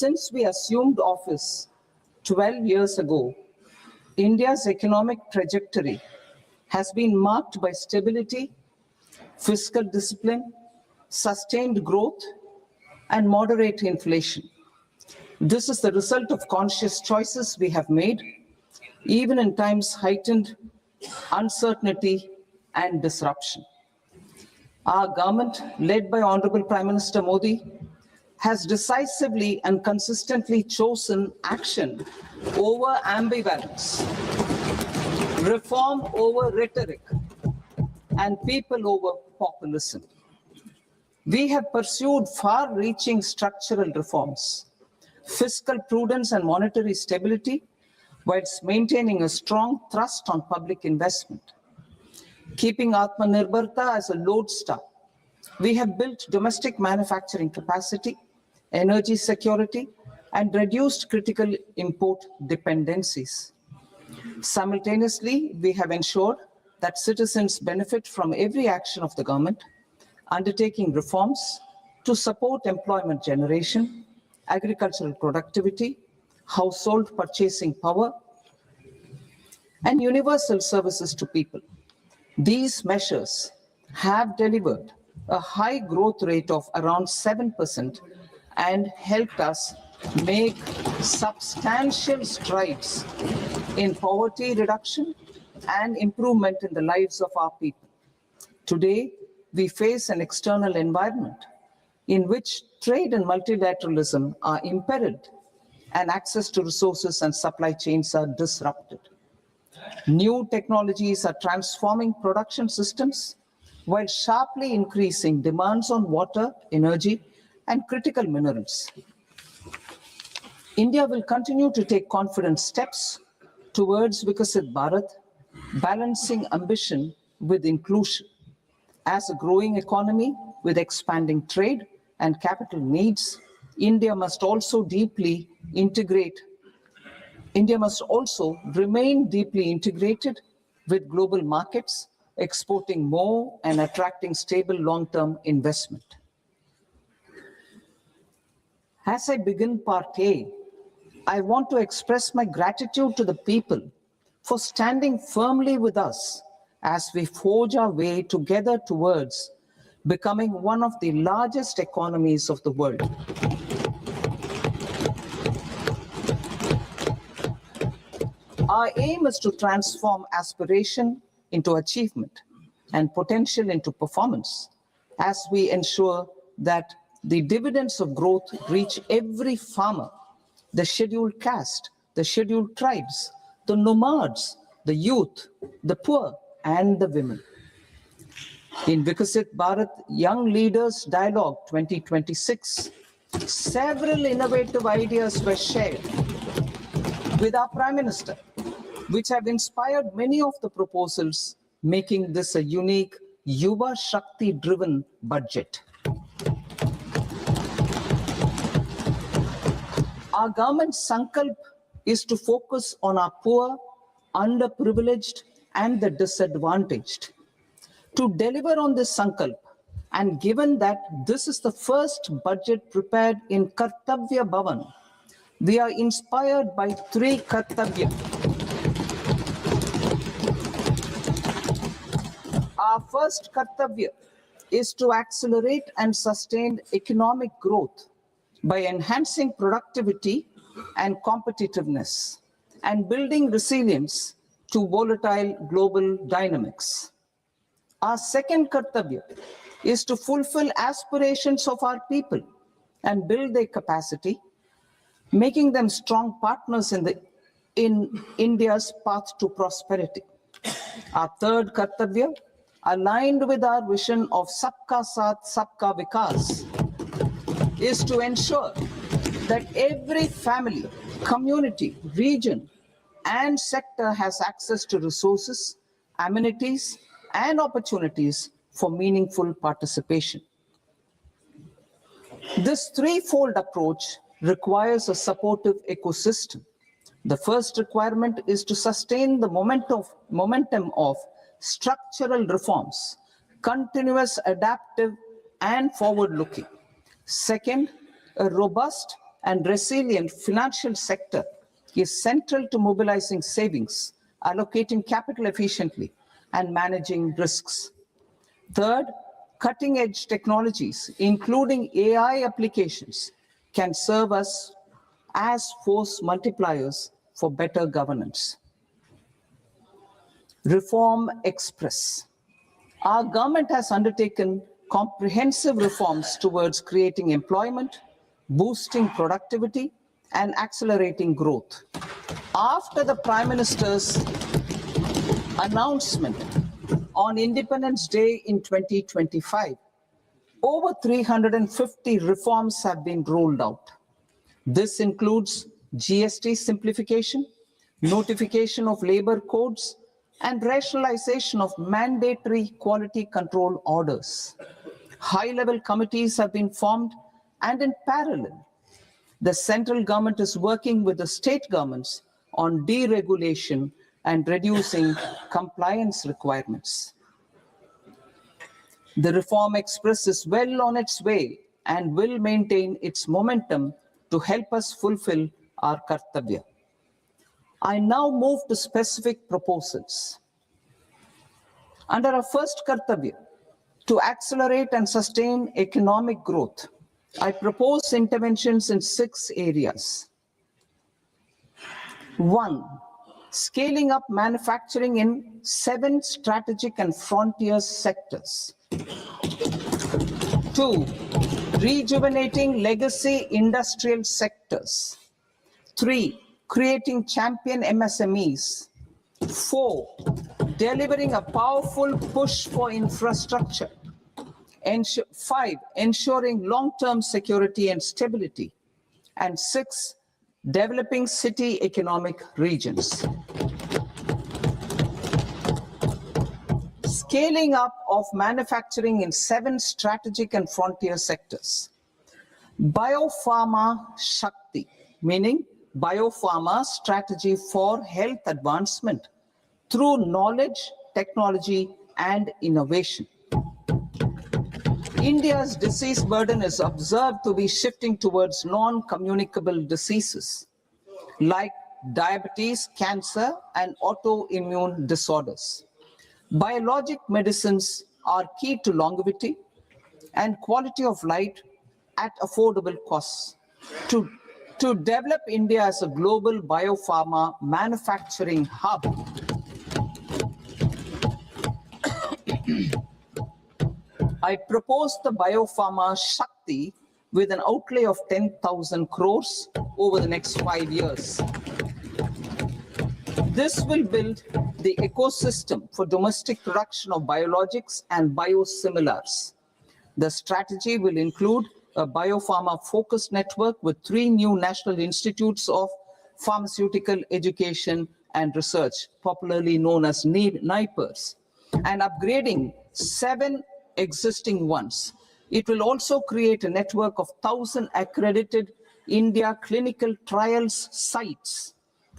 Since we assumed office 12 years ago, India's economic trajectory has been marked by stability, fiscal discipline, sustained growth, and moderate inflation. This is the result of conscious choices we have made, even in times heightened uncertainty and disruption. Our government, led by Honorable Prime Minister Modi, has decisively and consistently chosen action over ambivalence, reform over rhetoric, and people over populism. We have pursued far-reaching structural reforms, fiscal prudence and monetary stability, whilst maintaining a strong thrust on public investment. Keeping Atmanirbharta as a lodestar, we have built domestic manufacturing capacity, energy security, and reduced critical import dependencies. Simultaneously, we have ensured that citizens benefit from every action of the government, undertaking reforms to support employment generation, agricultural productivity, household purchasing power, and universal services to people. These measures have delivered a high growth rate of around 7% and helped us make substantial strides in poverty reduction and improvement in the lives of our people. Today, we face an external environment in which trade and multilateralism are imperiled and access to resources and supply chains are disrupted. New technologies are transforming production systems while sharply increasing demands on water, energy, and critical minerals. India will continue to take confident steps towards Vikasit Bharat, balancing ambition with inclusion. As a growing economy with expanding trade and capital needs, India must also remain deeply integrated with global markets, exporting more and attracting stable long-term investment. As I begin part A, I want to express my gratitude to the people for standing firmly with us as we forge our way together towards becoming one of the largest economies of the world. Our aim is to transform aspiration into achievement and potential into performance as we ensure that the dividends of growth reach every farmer, the scheduled caste, the scheduled tribes, the nomads, the youth, the poor, and the women. In Vikasit Bharat Young Leaders Dialogue 2026, several innovative ideas were shared with our Prime Minister, which have inspired many of the proposals, making this a unique Yuva Shakti-driven budget. Our government's sankalp is to focus on our poor, underprivileged, and the disadvantaged. To deliver on this sankalp, and given that this is the first budget prepared in Kartavya Bhavan, we are inspired by three Kartavya. Our first Kartavya is to accelerate and sustain economic growth by enhancing productivity and competitiveness and building resilience to volatile global dynamics. Our second Kartavya is to fulfill aspirations of our people and build their capacity, making them strong partners in India's path to prosperity. Our third Kartavya, aligned with our vision of Sabka Saath, Sabka Vikas, is to ensure that every family, community, region, and sector has access to resources, amenities, and opportunities for meaningful participation. This threefold approach requires a supportive ecosystem. The first requirement is to sustain the momentum of structural reforms, continuous, adaptive, and forward-looking. Second, a robust and resilient financial sector is central to mobilizing savings, allocating capital efficiently, and managing risks. Third, cutting-edge technologies, including AI applications, can serve us as force multipliers for better governance. Reform Express. Our government has undertaken comprehensive reforms towards creating employment, boosting productivity, and accelerating growth. After the Prime Minister's announcement on Independence Day in 2025, over 350 reforms have been rolled out. This includes GST simplification, notification of labor codes, and rationalization of mandatory quality control orders. High-level committees have been formed, and in parallel, the central government is working with the state governments on deregulation and reducing compliance requirements. The Reform Express is well on its way and will maintain its momentum to help us fulfill our kartavya. I now move to specific proposals. Under our first kartavya, to accelerate and sustain economic growth, I propose interventions in 6 areas. 1. Scaling up manufacturing in 7 strategic and frontier sectors. 2. Rejuvenating legacy industrial sectors. 3. Creating champion MSMEs. 4. Delivering a powerful push for infrastructure. 5. Ensuring long-term security and stability. And 6. Developing city economic regions. Scaling up of manufacturing in 7 strategic and frontier sectors. Biopharma Shakti, meaning biopharma strategy for health advancement through knowledge, technology, and innovation. India's disease burden is observed to be shifting towards non-communicable diseases like diabetes, cancer, and autoimmune disorders. Biologic medicines are key to longevity and quality of life at affordable costs. To develop India as a global biopharma manufacturing hub, I propose the Biopharma Shakti with an outlay of 10,000 crores over the next 5 years. This will build the ecosystem for domestic production of biologics and biosimilars. The strategy will include a biopharma-focused network with 3 new national institutes of pharmaceutical education and research, popularly known as NIPERs, and upgrading 7 existing ones. It will also create a network of 1,000 accredited India clinical trials sites.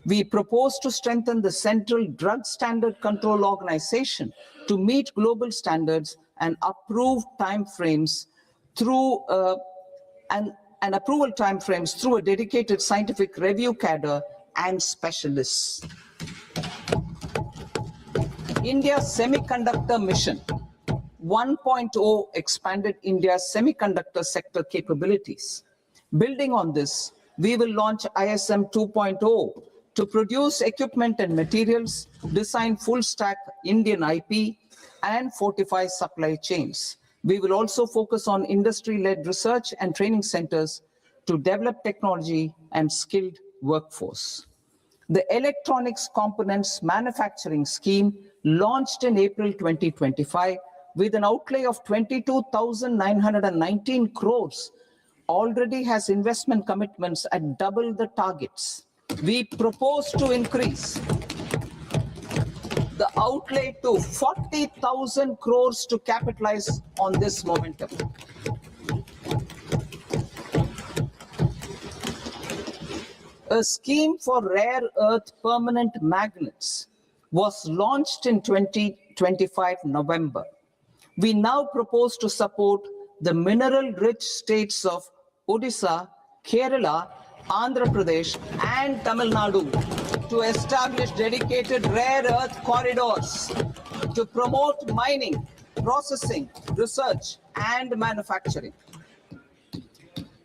We propose to strengthen the Central Drug Standard Control Organization to meet global standards and approve timeframes through and approval timeframes through a dedicated scientific review cadre and specialists. India's Semiconductor Mission 1.0 expanded India's semiconductor sector capabilities. Building on this, we will launch ISM 2.0 to produce equipment and materials, design full-stack Indian IP, and fortify supply chains. We will also focus on industry-led research and training centers to develop technology and skilled workforce. The Electronics Components Manufacturing Scheme, launched in April 2025 with an outlay of 22,919 crores, already has investment commitments at double the targets. We propose to increase the outlay to 40,000 crores to capitalize on this momentum. A scheme for rare earth permanent magnets was launched in 2025 November. We now propose to support the mineral-rich states of Odisha Kerala, Andhra Pradesh, and Tamil Nadu to establish dedicated rare earth corridors to promote mining, processing, research, and manufacturing.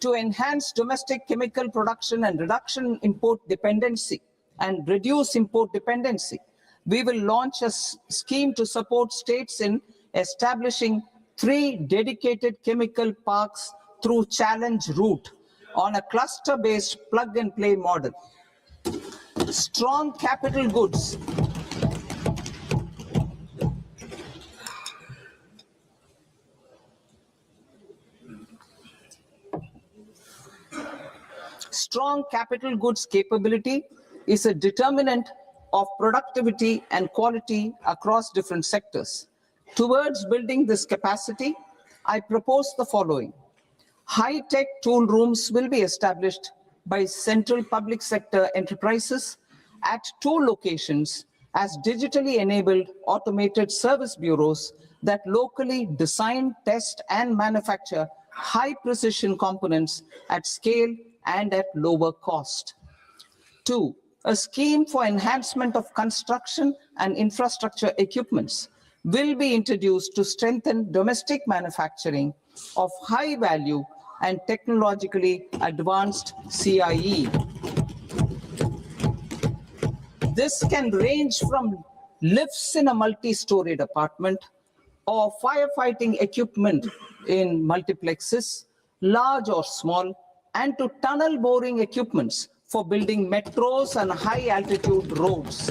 To enhance domestic chemical production and reduction import dependency and reduce import dependency, we will launch a scheme to support states in establishing 3 dedicated chemical parks through challenge route on a cluster-based plug-and-play model. Strong capital goods. Strong capital goods capability is a determinant of productivity and quality across different sectors. Towards building this capacity, I propose the following. High-tech tool rooms will be established by central public sector enterprises at 2 locations as digitally enabled automated service bureaus that locally design, test, and manufacture high-precision components at scale and at lower cost. 2, a scheme for enhancement of construction and infrastructure equipments will be introduced to strengthen domestic manufacturing of high value and technologically advanced CIE. This can range from lifts in a multi-storied apartment or firefighting equipment in multiplexes, large or small, and to tunnel boring equipments for building metros and high-altitude roads.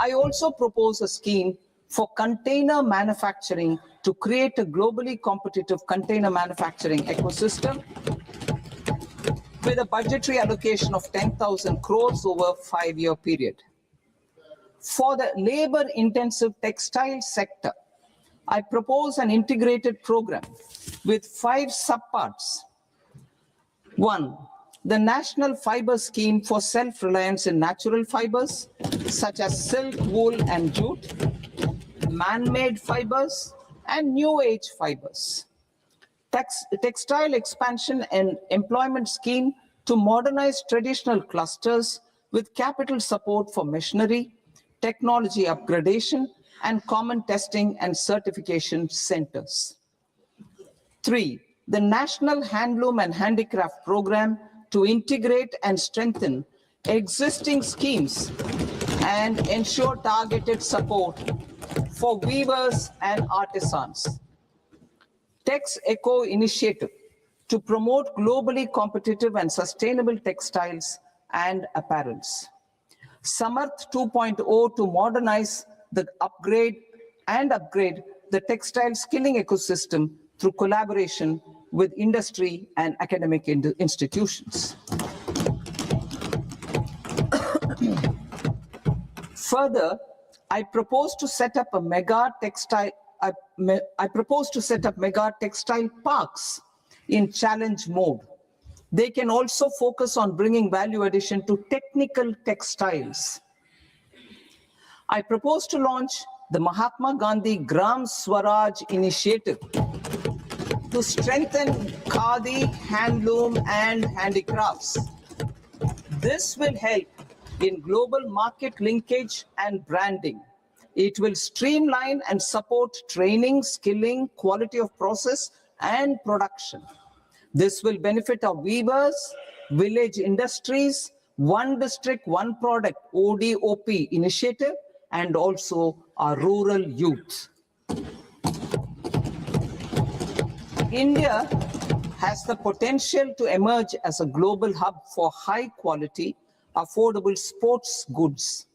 I also propose a scheme for container manufacturing to create a globally competitive container manufacturing ecosystem with a budgetary allocation of 10,000 crores over a 5-year period. For the labor-intensive textile sector, I propose an integrated program with 5 subparts. 1, the National Fiber Scheme for self-reliance in natural fibers, such as silk, wool, and jute, man-made fibers, and new age fibers. Textile expansion and employment scheme to modernize traditional clusters with capital support for machinery, technology upgradation, and common testing and certification centers. 3, the National Handloom and Handicraft Program to integrate and strengthen existing schemes and ensure targeted support for weavers and artisans. Tex Eco Initiative to promote globally competitive and sustainable textiles and apparels. Samarth 2.0 to modernize the upgrade the textile skilling ecosystem through collaboration with industry and academic institutions. Further, I propose to set up mega textile parks in challenge mode. They can also focus on bringing value addition to technical textiles. I propose to launch the Mahatma Gandhi Gram Swaraj initiative to strengthen khadi, handloom, and handicrafts. This will help in global market linkage and branding. It will streamline and support training, skilling, quality of process, and production. This will benefit our weavers, village industries, one district, one product, ODOP initiative, and also our rural youth. India has the potential to emerge as a global hub for high quality, affordable sports goods.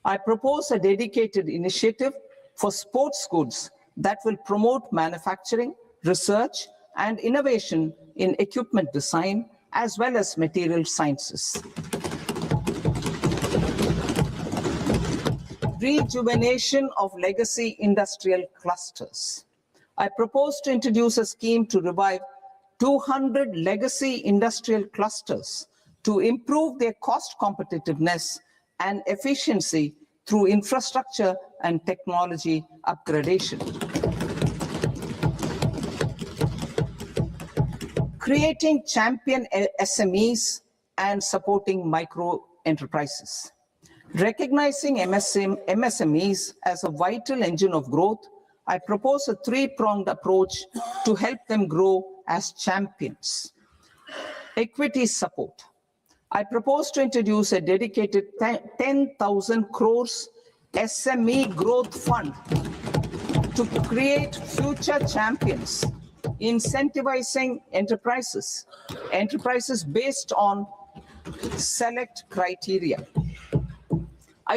I propose a dedicated initiative for sports goods that will promote manufacturing, research, and innovation in equipment design, as well as material sciences. Rejuvenation of legacy industrial clusters. I propose to introduce a scheme to revive 200 legacy industrial clusters to improve their cost competitiveness and efficiency through infrastructure and technology upgradation. creating champion SMEs and supporting micro enterprises. Recognizing MSMEs as a vital engine of growth, I propose a three-pronged approach to help them grow as champions. Equity support. I propose to introduce a dedicated 10,000 crores SME growth fund to create future champions, incentivizing enterprises based on select criteria.